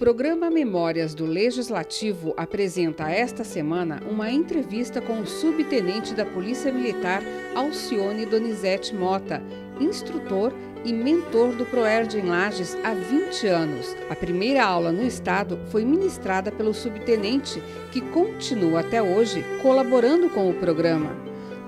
Programa Memórias do Legislativo apresenta esta semana uma entrevista com o subtenente da Polícia Militar Alcione Donizete Mota, instrutor e mentor do ProERD em Lages há 20 anos. A primeira aula no estado foi ministrada pelo subtenente, que continua até hoje colaborando com o programa.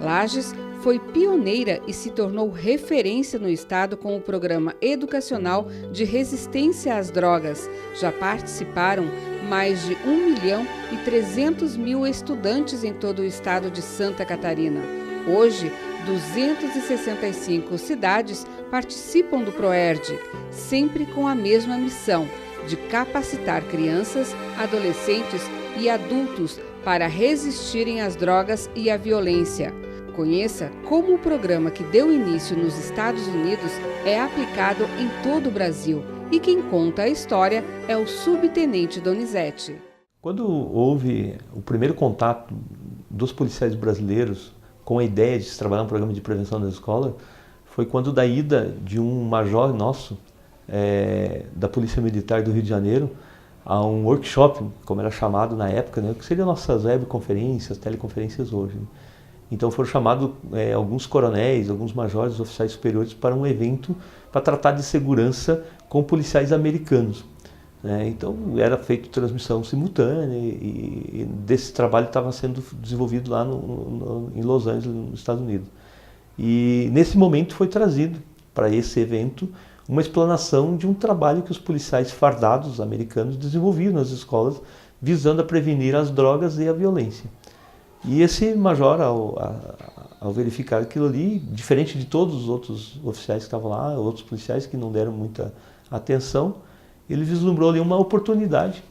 Lages foi pioneira e se tornou referência no estado com o programa educacional de resistência às drogas. Já participaram mais de 1.300.000 estudantes em todo o estado de Santa Catarina. Hoje, 265 cidades participam do ProERD, sempre com a mesma missão, de capacitar crianças, adolescentes e adultos para resistirem às drogas e à violência. Conheça como o programa que deu início nos Estados Unidos é aplicado em todo o Brasil. E quem conta a história é o subtenente Donizete. Quando houve o primeiro contato dos policiais brasileiros com a ideia de se trabalhar um programa de prevenção na escola, foi quando da ida de um major nosso, da Polícia Militar do Rio de Janeiro, a um workshop, como era chamado na época, né, que seriam nossas webconferências, teleconferências hoje. Então foram chamados alguns coronéis, alguns majores, oficiais superiores para um evento para tratar de segurança com policiais americanos. Então era feita transmissão simultânea e desse trabalho estava sendo desenvolvido lá em Los Angeles, nos Estados Unidos. E nesse momento foi trazido para esse evento uma explanação de um trabalho que os policiais fardados americanos desenvolviam nas escolas, visando a prevenir as drogas e a violência. E esse major, ao verificar aquilo ali, diferente de todos os outros oficiais que estavam lá, outros policiais que não deram muita atenção, ele vislumbrou ali uma oportunidade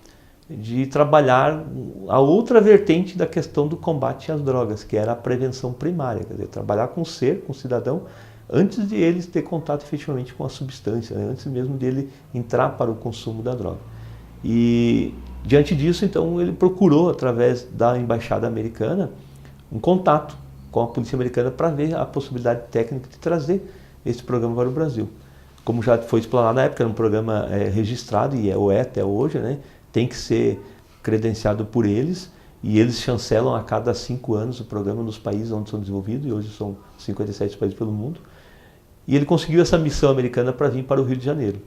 de trabalhar a outra vertente da questão do combate às drogas, que era a prevenção primária, quer dizer, trabalhar com o ser, com o cidadão, antes de ele ter contato efetivamente com a substância, antes mesmo dele entrar para o consumo da droga. E diante disso, então, ele procurou, através da embaixada americana, um contato com a polícia americana para ver a possibilidade técnica de trazer esse programa para o Brasil. Como já foi explanado na época, era um programa registrado, e é até hoje, né? Tem que ser credenciado por eles, e eles chancelam a cada 5 anos o programa nos países onde são desenvolvidos, e hoje são 57 países pelo mundo. E ele conseguiu essa missão americana para vir para o Rio de Janeiro.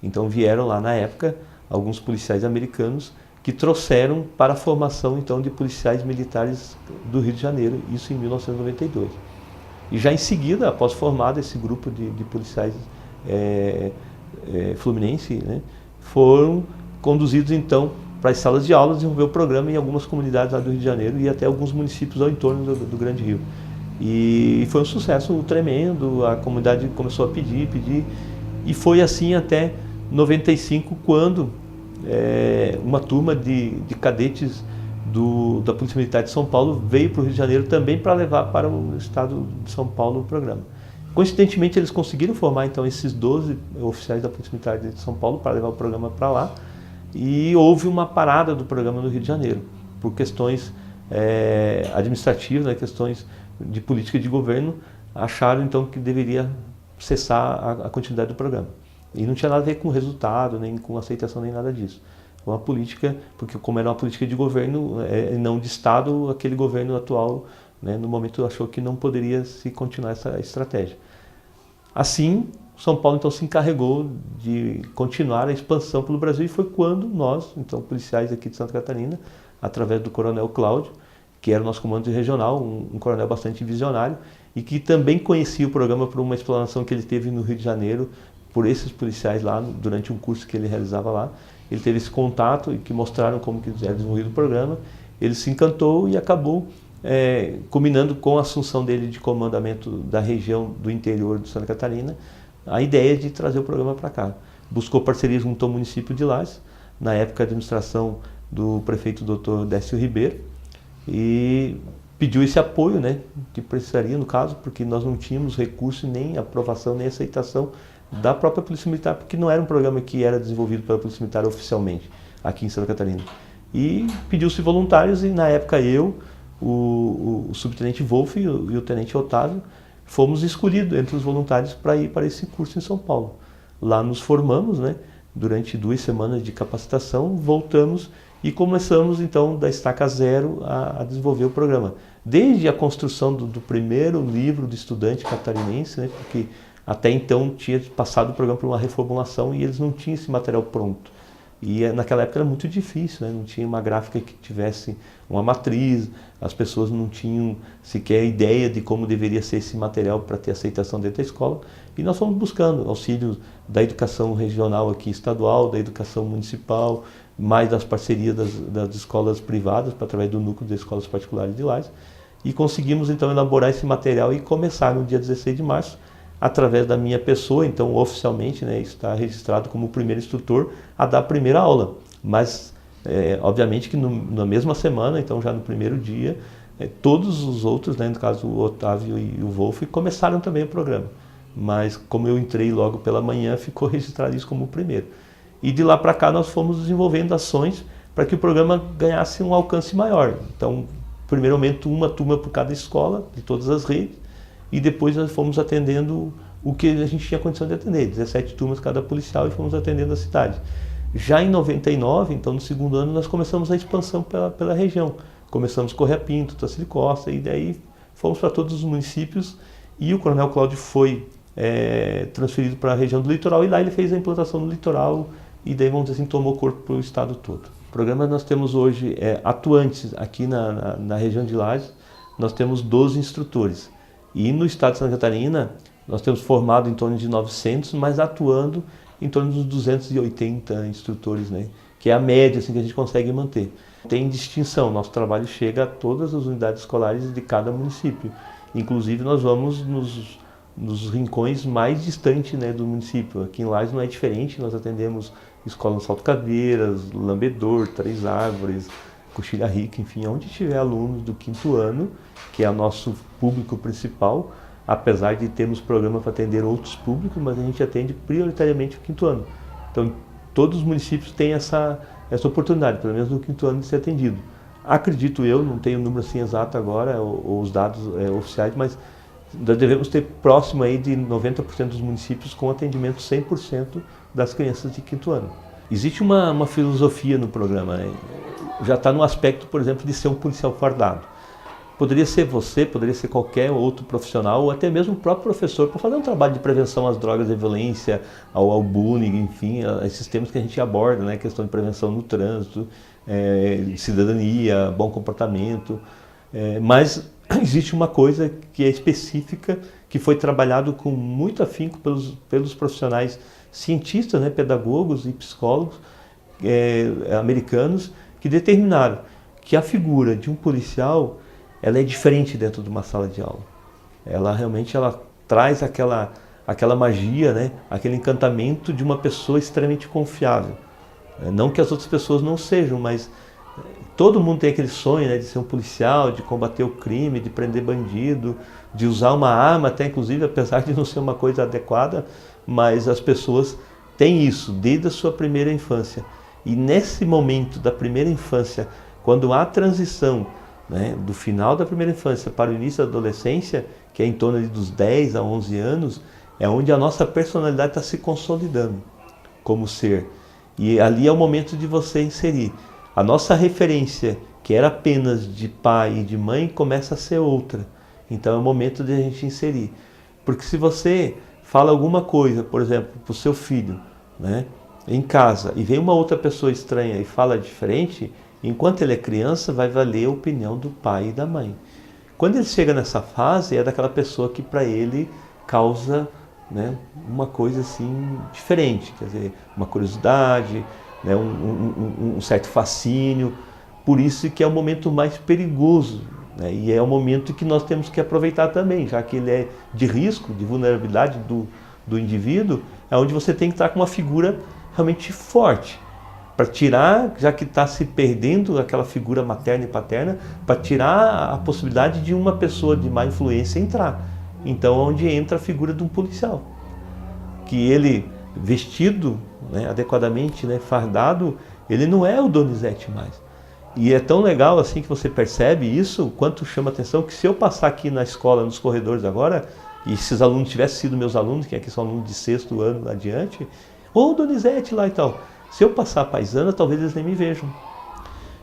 Então vieram lá na época alguns policiais americanos que trouxeram para a formação então de policiais militares do Rio de Janeiro, isso em 1992. E já em seguida, após formado esse grupo de policiais fluminense, né, foram conduzidos então para as salas de aula, desenvolver o programa em algumas comunidades lá do Rio de Janeiro e até alguns municípios ao entorno do Grande Rio. E foi um sucesso tremendo, a comunidade começou a pedir, e foi assim até 95, quando uma turma de cadetes da Polícia Militar de São Paulo veio para o Rio de Janeiro também para levar para o estado de São Paulo o programa. Coincidentemente, eles conseguiram formar então esses 12 oficiais da Polícia Militar de São Paulo para levar o programa para lá, e houve uma parada do programa no Rio de Janeiro, por questões administrativas, né, questões de política de governo, acharam então que deveria cessar a continuidade do programa. E não tinha nada a ver com resultado, nem com aceitação, nem nada disso. Uma política, porque como era uma política de governo, não de Estado, aquele governo atual, né, no momento achou que não poderia se continuar essa estratégia. Assim, São Paulo então se encarregou de continuar a expansão pelo Brasil, e foi quando nós, então policiais aqui de Santa Catarina, através do Coronel Cláudio, que era o nosso comandante regional, um coronel bastante visionário, e que também conhecia o programa por uma explanação que ele teve no Rio de Janeiro, por esses policiais lá, durante um curso que ele realizava lá. Ele teve esse contato e que mostraram como que era desenvolvido o programa. Ele se encantou e acabou combinando com a assunção dele de comandamento da região do interior de Santa Catarina, a ideia de trazer o programa para cá. Buscou parceria junto ao município de Lages, na época a administração do prefeito Dr. Décio Ribeiro, e pediu esse apoio, né, que precisaria no caso, porque nós não tínhamos recurso, nem aprovação, nem aceitação da própria Polícia Militar, porque não era um programa que era desenvolvido pela Polícia Militar oficialmente, aqui em Santa Catarina. E pediu-se voluntários, e na época eu, o subtenente Wolf e o tenente Otávio, fomos escolhidos entre os voluntários para ir para esse curso em São Paulo. Lá nos formamos, né, durante 2 semanas de capacitação, voltamos e começamos então da estaca zero a desenvolver o programa. Desde a construção do primeiro livro do estudante catarinense, né, porque até então tinha passado o programa por uma reformulação e eles não tinham esse material pronto. E naquela época era muito difícil, né? Não tinha uma gráfica que tivesse uma matriz, as pessoas não tinham sequer ideia de como deveria ser esse material para ter aceitação dentro da escola. E nós fomos buscando auxílios da educação regional aqui estadual, da educação municipal, mais das parcerias das escolas privadas, através do núcleo das escolas particulares de Lages. E conseguimos então elaborar esse material e começar no dia 16 de março, através da minha pessoa, então oficialmente, né, está registrado como o primeiro instrutor a dar a primeira aula. Mas, obviamente que na mesma semana, então já no primeiro dia, todos os outros, né, no caso o Otávio e o Wolf, começaram também o programa. Mas como eu entrei logo pela manhã, ficou registrado isso como o primeiro. E de lá para cá nós fomos desenvolvendo ações para que o programa ganhasse um alcance maior. Então, primeiramente uma turma por cada escola, de todas as redes, e depois nós fomos atendendo o que a gente tinha condição de atender, 17 turmas cada policial, e fomos atendendo a cidade. Já em 99, então no segundo ano, nós começamos a expansão pela região. Começamos Correia Pinto, Tancílio Costa, e daí fomos para todos os municípios, e o Coronel Cláudio foi transferido para a região do litoral, e lá ele fez a implantação no litoral, e daí, vamos dizer assim, tomou corpo para o estado todo. O programa nós temos hoje atuantes aqui na região de Lages, nós temos 12 instrutores. E no estado de Santa Catarina, nós temos formado em torno de 900, mas atuando em torno dos 280 instrutores, né? Que é a média assim, que a gente consegue manter. Tem distinção, nosso trabalho chega a todas as unidades escolares de cada município. Inclusive, nós vamos nos rincões mais distantes, né, do município. Aqui em Lages não é diferente, nós atendemos escola no Salto Caveiras, Lambedor, Três Árvores, Coxilha Rica, enfim, onde tiver alunos do 5º ano, que é o nosso público principal, apesar de termos programa para atender outros públicos, mas a gente atende prioritariamente o 5º ano. Então, todos os municípios têm essa oportunidade, pelo menos no 5º ano, de ser atendido. Acredito eu, não tenho o número assim exato agora, ou os dados oficiais, mas nós devemos ter próximo aí de 90% dos municípios com atendimento 100% das crianças de 5º ano. Existe uma filosofia no programa, né? Já está no aspecto, por exemplo, de ser um policial fardado. Poderia ser você, poderia ser qualquer outro profissional, ou até mesmo o próprio professor, para fazer um trabalho de prevenção às drogas e violência, ao bullying, enfim, a esses temas que a gente aborda, né? Questão de prevenção no trânsito, cidadania, bom comportamento. Mas existe uma coisa que é específica, que foi trabalhado com muito afinco pelos profissionais cientistas, né? Pedagogos e psicólogos americanos, que determinaram que a figura de um policial ela é diferente dentro de uma sala de aula. Ela realmente traz aquela magia, né? Aquele encantamento de uma pessoa extremamente confiável. Não que as outras pessoas não sejam, mas todo mundo tem aquele sonho, né, de ser um policial, de combater o crime, de prender bandido, de usar uma arma, até inclusive, apesar de não ser uma coisa adequada, mas as pessoas têm isso desde a sua primeira infância. E nesse momento da primeira infância, quando há a transição, né, do final da primeira infância para o início da adolescência, que é em torno dos 10 a 11 anos, é onde a nossa personalidade está se consolidando como ser. E ali é o momento de você inserir. A nossa referência, que era apenas de pai e de mãe, começa a ser outra. Então é o momento de a gente inserir. Porque se você fala alguma coisa, por exemplo, para o seu filho, né, em casa, e vem uma outra pessoa estranha e fala diferente, enquanto ele é criança, vai valer a opinião do pai e da mãe. Quando ele chega nessa fase, é daquela pessoa que para ele causa, né, uma coisa assim diferente, quer dizer, uma curiosidade, né, um certo fascínio. Por isso que é o momento mais perigoso, né, e é o momento que nós temos que aproveitar também, já que ele é de risco, de vulnerabilidade do indivíduo, é onde você tem que estar com uma figura realmente forte, para tirar, já que está se perdendo aquela figura materna e paterna, para tirar a possibilidade de uma pessoa de má influência entrar. Então, onde entra a figura de um policial, que ele, vestido, né, adequadamente, né, fardado, ele não é o Donizete mais. E é tão legal assim que você percebe isso, quanto chama atenção, que se eu passar aqui na escola, nos corredores agora, e se esses alunos tivessem sido meus alunos, que aqui são alunos de 6º ano adiante, Ô, Donizete lá e tal. Se eu passar a paisana, talvez eles nem me vejam.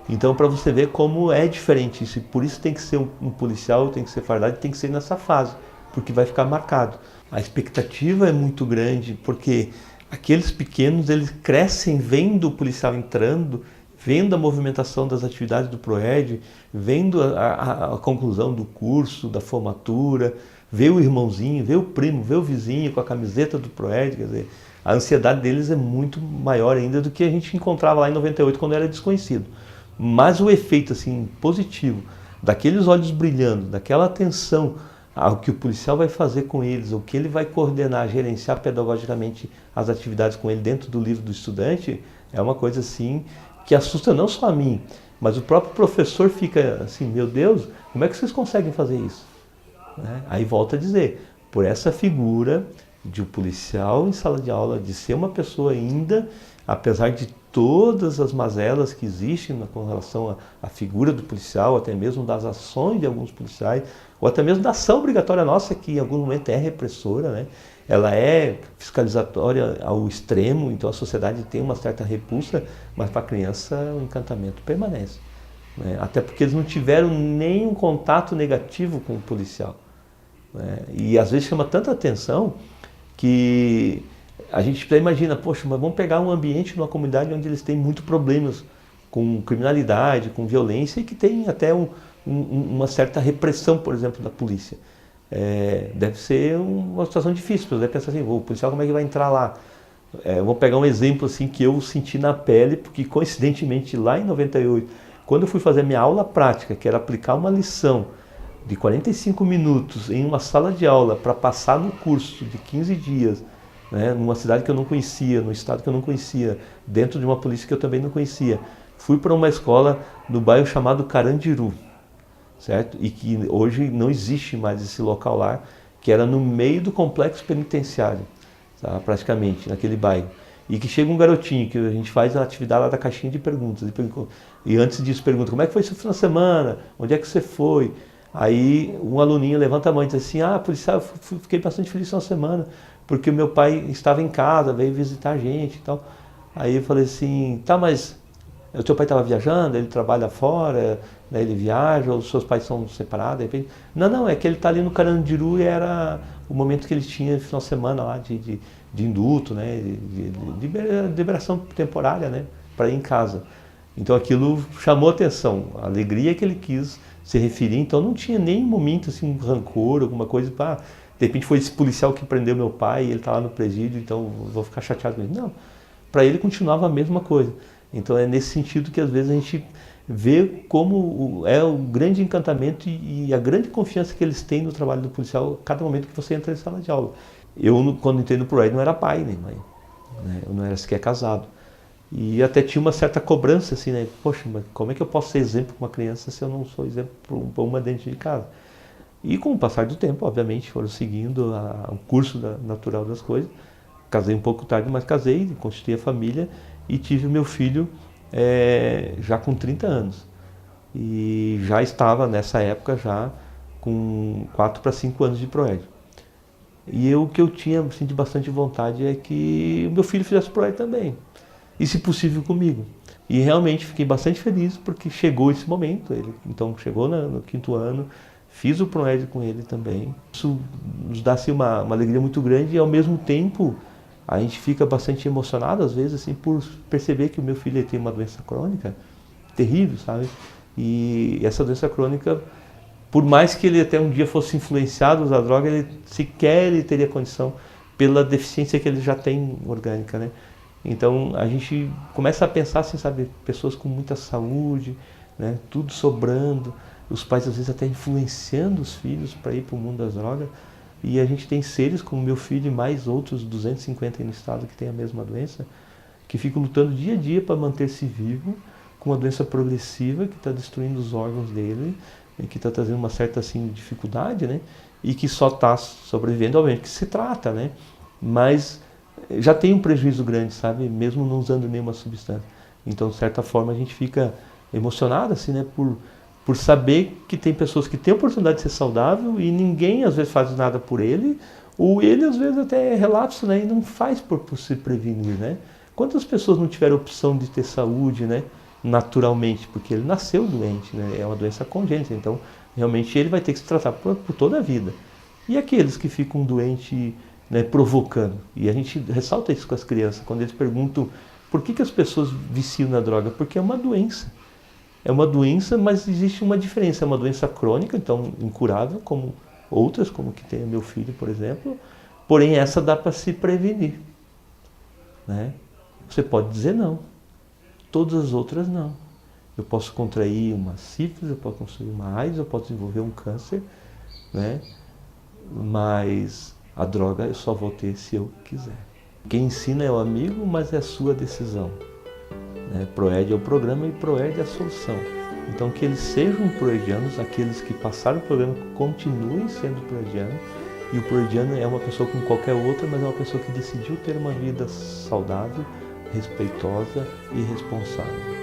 Então, para você ver como é diferente isso, e por isso tem que ser um policial, tem que ser fardado, tem que ser nessa fase, porque vai ficar marcado. A expectativa é muito grande, porque aqueles pequenos, eles crescem vendo o policial entrando, vendo a movimentação das atividades do PROERD, vendo a conclusão do curso, da formatura, vê o irmãozinho, vê o primo, vê o vizinho com a camiseta do PROERD, quer dizer, a ansiedade deles é muito maior ainda do que a gente encontrava lá em 98, quando era desconhecido. Mas o efeito assim, positivo, daqueles olhos brilhando, daquela atenção ao que o policial vai fazer com eles, o que ele vai coordenar, gerenciar pedagogicamente as atividades com ele dentro do livro do estudante, é uma coisa assim que assusta não só a mim, mas o próprio professor fica assim, meu Deus, como é que vocês conseguem fazer isso? Né? Aí volta a dizer, por essa figura de um policial em sala de aula, de ser uma pessoa ainda, apesar de todas as mazelas que existem com relação à figura do policial, até mesmo das ações de alguns policiais, ou até mesmo da ação obrigatória nossa, que em algum momento é repressora, né? Ela é fiscalizatória ao extremo, então a sociedade tem uma certa repulsa, mas para a criança o encantamento permanece. Né? Até porque eles não tiveram nenhum contato negativo com o policial. Né? E às vezes chama tanta atenção que a gente imagina, poxa, mas vamos pegar um ambiente numa comunidade onde eles têm muitos problemas com criminalidade, com violência e que tem até uma certa repressão, por exemplo, da polícia. Deve ser uma situação difícil, você deve pensar assim, o policial como é que vai entrar lá? Eu vou pegar um exemplo assim que eu senti na pele, porque coincidentemente lá em 98, quando eu fui fazer minha aula prática, que era aplicar uma lição de 45 minutos em uma sala de aula para passar no curso de 15 dias, né, numa cidade que eu não conhecia, num estado que eu não conhecia, dentro de uma polícia que eu também não conhecia. Fui para uma escola no bairro chamado Carandiru, certo? E que hoje não existe mais esse local lá, que era no meio do complexo penitenciário, tá? Praticamente, naquele bairro. E que chega um garotinho, que a gente faz a atividade lá da caixinha de perguntas. E antes disso pergunta, como é que foi seu final de semana? Onde é que você foi? Aí um aluninho levanta a mão e diz assim, policial, eu fiquei bastante feliz na semana, porque o meu pai estava em casa, veio visitar a gente e tal. Aí eu falei assim, tá, mas o teu pai estava viajando, ele trabalha fora, né, ele viaja, ou os seus pais são separados? De repente, não, é que ele está ali no Carandiru e era o momento que ele tinha no final de semana lá de indulto, né, de liberação temporária, né, para ir em casa. Então aquilo chamou atenção, a alegria que ele quis se referir, então não tinha nem momento assim, um rancor, alguma coisa, de repente foi esse policial que prendeu meu pai, ele está lá no presídio, então vou ficar chateado com ele. Não, para ele continuava a mesma coisa. Então é nesse sentido que às vezes a gente vê como é o grande encantamento e a grande confiança que eles têm no trabalho do policial a cada momento que você entra em sala de aula. Eu, quando entrei no PROERD, não era pai nem mãe, né? Eu não era sequer casado. E até tinha uma certa cobrança, assim, né? Poxa, mas como é que eu posso ser exemplo para uma criança se eu não sou exemplo para uma dentro de casa? E com o passar do tempo, obviamente, foram seguindo o curso natural das coisas. Casei um pouco tarde, mas casei, constituí a família e tive o meu filho já com 30 anos. E já estava, nessa época, já com 4 para 5 anos de PROERD. E o que eu tinha assim, de bastante vontade é que o meu filho fizesse PROERD também. E, se possível, comigo. E realmente fiquei bastante feliz porque chegou esse momento. Ele, então, chegou no 5º ano, fiz o PROERD com ele também. Isso nos dá assim, uma alegria muito grande e, ao mesmo tempo, a gente fica bastante emocionado, às vezes, assim, por perceber que o meu filho tem uma doença crônica terrível, sabe? E essa doença crônica, por mais que ele até um dia fosse influenciado a usar droga, ele sequer teria condição pela deficiência que ele já tem orgânica, né? Então a gente começa a pensar assim, sabe, pessoas com muita saúde, né, tudo sobrando, os pais às vezes até influenciando os filhos para ir para o mundo das drogas, e a gente tem seres como meu filho e mais outros 250 aí no estado que têm a mesma doença, que ficam lutando dia a dia para manter-se vivo com uma doença progressiva que está destruindo os órgãos dele, que está trazendo uma certa assim, dificuldade, né, e que só está sobrevivendo, obviamente, que se trata, né, mas já tem um prejuízo grande, sabe? Mesmo não usando nenhuma substância. Então, de certa forma, a gente fica emocionado, assim, né? Por saber que tem pessoas que têm a oportunidade de ser saudável e ninguém, às vezes, faz nada por ele Ou ele às vezes até é relapso, né, e não faz por se prevenir, né? Quantas pessoas não tiveram opção de ter saúde, né, naturalmente, porque ele nasceu doente, né? É uma doença congênita, então realmente ele vai ter que se tratar por toda a vida. E aqueles que ficam doentes, né, provocando? E a gente ressalta isso com as crianças, quando eles perguntam por que as pessoas viciam na droga? Porque é uma doença. É uma doença, mas existe uma diferença. É uma doença crônica, então incurável, como outras, como que tem meu filho, por exemplo. Porém, essa dá para se prevenir, né? Você pode dizer não. Todas as outras não. Eu posso contrair uma sífilis, eu posso contrair uma AIDS, eu posso desenvolver um câncer, né? Mas a droga eu só vou ter se eu quiser. Quem ensina é o amigo, mas é a sua decisão. ProED é o programa e ProED é a solução. Então que eles sejam proedianos, aqueles que passaram o programa continuem sendo proedianos. E o proediano é uma pessoa como qualquer outra, mas é uma pessoa que decidiu ter uma vida saudável, respeitosa e responsável.